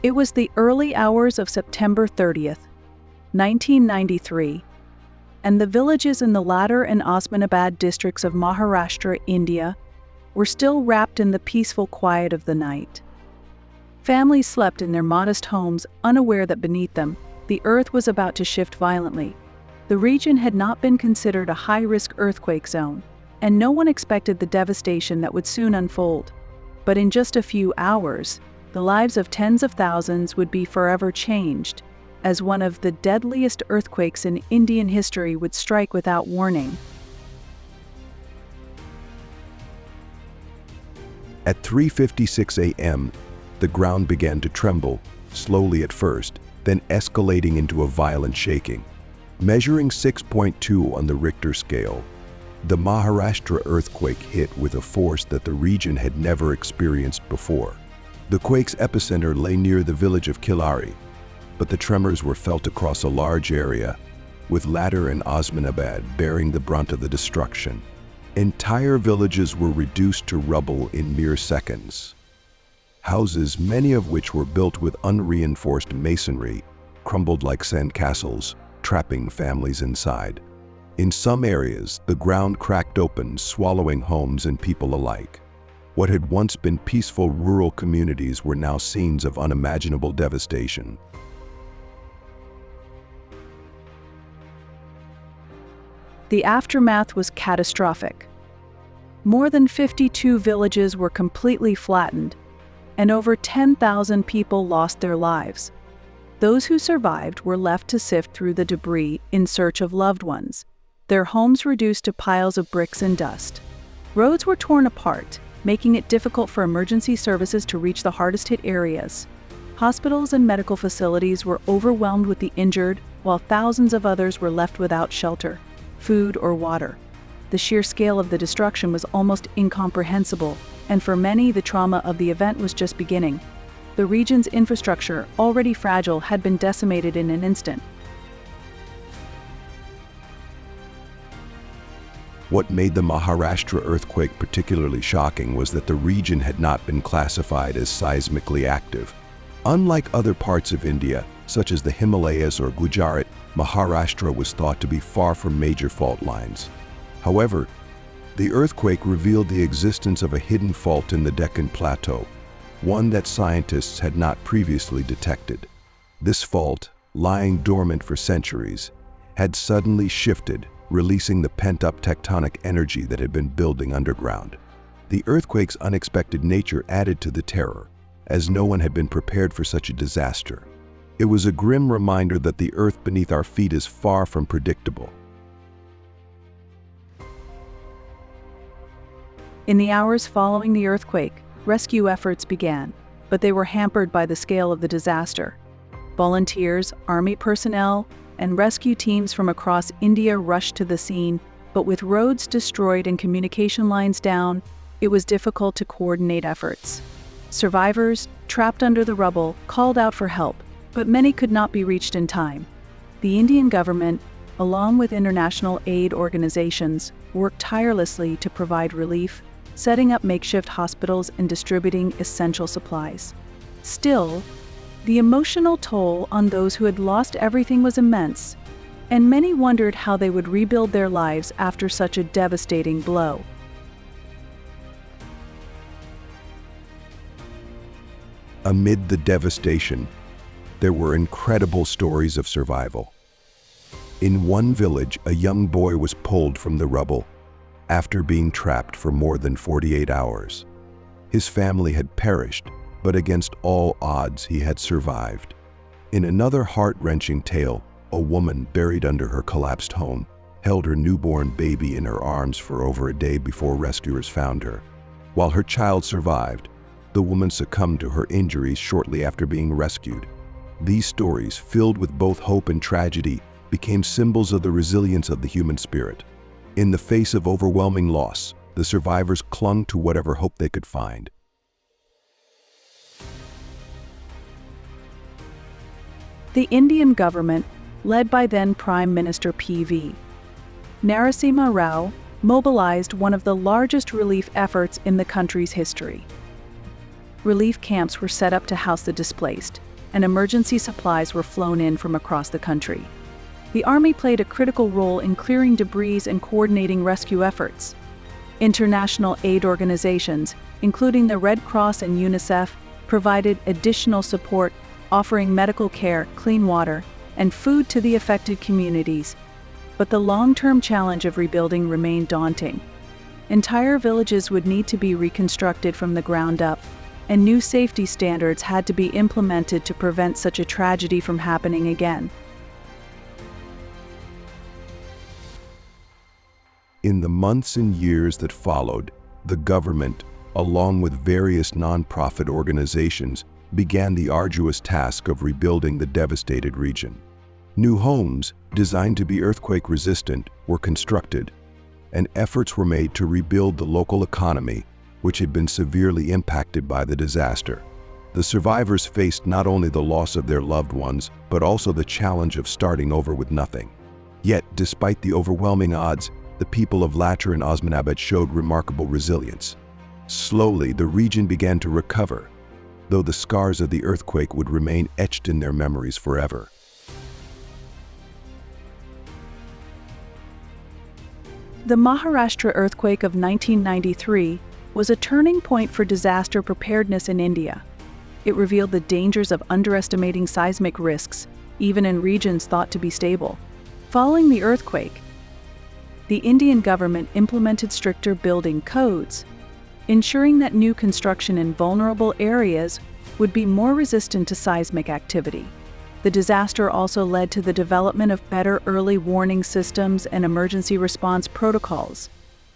It was the early hours of September 30th, 1993, and the villages in the Ladder and Osmanabad districts of Maharashtra, India, were still wrapped in the peaceful quiet of the night. Families slept in their modest homes, unaware that beneath them, the earth was about to shift violently. The region had not been considered a high-risk earthquake zone, and no one expected the devastation that would soon unfold. But in just a few hours, the lives of tens of thousands would be forever changed, as one of the deadliest earthquakes in Indian history would strike without warning. At 3:56 a.m., the ground began to tremble, slowly at first, then escalating into a violent shaking. Measuring 6.2 on the Richter scale, the Maharashtra earthquake hit with a force that the region had never experienced before. The quake's epicenter lay near the village of Kilari, but the tremors were felt across a large area, with Ladder and Osmanabad bearing the brunt of the destruction. Entire villages were reduced to rubble in mere seconds. Houses, many of which were built with unreinforced masonry, crumbled like sandcastles, trapping families inside. In some areas, the ground cracked open, swallowing homes and people alike. What had once been peaceful rural communities were now scenes of unimaginable devastation. The aftermath was catastrophic. More than 52 villages were completely flattened, and over 10,000 people lost their lives. Those who survived were left to sift through the debris in search of loved ones, their homes reduced to piles of bricks and dust. Roads were torn apart, making it difficult for emergency services to reach the hardest-hit areas. Hospitals and medical facilities were overwhelmed with the injured, while thousands of others were left without shelter, food, or water. The sheer scale of the destruction was almost incomprehensible, and for many, the trauma of the event was just beginning. The region's infrastructure, already fragile, had been decimated in an instant. What made the Maharashtra earthquake particularly shocking was that the region had not been classified as seismically active. Unlike other parts of India, such as the Himalayas or Gujarat, Maharashtra was thought to be far from major fault lines. However, the earthquake revealed the existence of a hidden fault in the Deccan Plateau, one that scientists had not previously detected. This fault, lying dormant for centuries, had suddenly shifted, releasing the pent-up tectonic energy that had been building underground. The earthquake's unexpected nature added to the terror, as no one had been prepared for such a disaster. It was a grim reminder that the earth beneath our feet is far from predictable. In the hours following the earthquake, rescue efforts began, but they were hampered by the scale of the disaster. Volunteers, army personnel, and rescue teams from across India rushed to the scene, but with roads destroyed and communication lines down, it was difficult to coordinate efforts. Survivors, trapped under the rubble, called out for help, but many could not be reached in time. The Indian government, along with international aid organizations, worked tirelessly to provide relief, setting up makeshift hospitals and distributing essential supplies. Still, the emotional toll on those who had lost everything was immense, and many wondered how they would rebuild their lives after such a devastating blow. Amid the devastation, there were incredible stories of survival. In one village, a young boy was pulled from the rubble after being trapped for more than 48 hours. His family had perished, but against all odds, he had survived. In another heart-wrenching tale, a woman buried under her collapsed home held her newborn baby in her arms for over a day before rescuers found her. While her child survived, the woman succumbed to her injuries shortly after being rescued. These stories, filled with both hope and tragedy, became symbols of the resilience of the human spirit. In the face of overwhelming loss, the survivors clung to whatever hope they could find. The Indian government, led by then Prime Minister P.V. Narasimha Rao, mobilized one of the largest relief efforts in the country's history. Relief camps were set up to house the displaced, and emergency supplies were flown in from across the country. The Army played a critical role in clearing debris and coordinating rescue efforts. International aid organizations, including the Red Cross and UNICEF, provided additional support, offering medical care, clean water, and food to the affected communities. But the long-term challenge of rebuilding remained daunting. Entire villages would need to be reconstructed from the ground up, and new safety standards had to be implemented to prevent such a tragedy from happening again. In the months and years that followed, the government, along with various non-profit organizations, began the arduous task of rebuilding the devastated region. New homes, designed to be earthquake-resistant, were constructed, and efforts were made to rebuild the local economy, which had been severely impacted by the disaster. The survivors faced not only the loss of their loved ones, but also the challenge of starting over with nothing. Yet, despite the overwhelming odds, the people of Lachur and Osmanabad showed remarkable resilience. Slowly, the region began to recover, though the scars of the earthquake would remain etched in their memories forever. The Maharashtra earthquake of 1993 was a turning point for disaster preparedness in India. It revealed the dangers of underestimating seismic risks, even in regions thought to be stable. Following the earthquake, the Indian government implemented stricter building codes, ensuring that new construction in vulnerable areas would be more resistant to seismic activity. The disaster also led to the development of better early warning systems and emergency response protocols,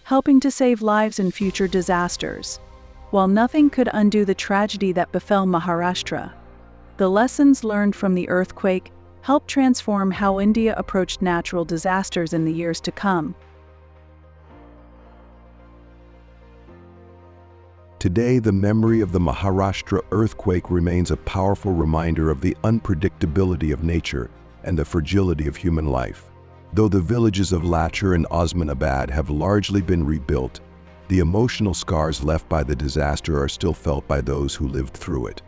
helping to save lives in future disasters. While nothing could undo the tragedy that befell Maharashtra, the lessons learned from the earthquake helped transform how India approached natural disasters in the years to come. Today, the memory of the Maharashtra earthquake remains a powerful reminder of the unpredictability of nature and the fragility of human life. Though the villages of Lachur and Osmanabad have largely been rebuilt, the emotional scars left by the disaster are still felt by those who lived through it.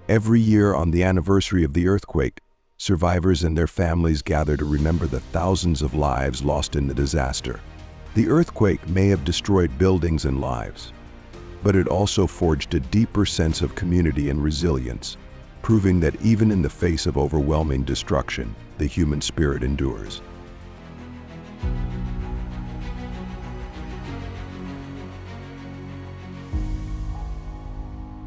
Every year on the anniversary of the earthquake, survivors and their families gather to remember the thousands of lives lost in the disaster. The earthquake may have destroyed buildings and lives, but it also forged a deeper sense of community and resilience, proving that even in the face of overwhelming destruction, the human spirit endures.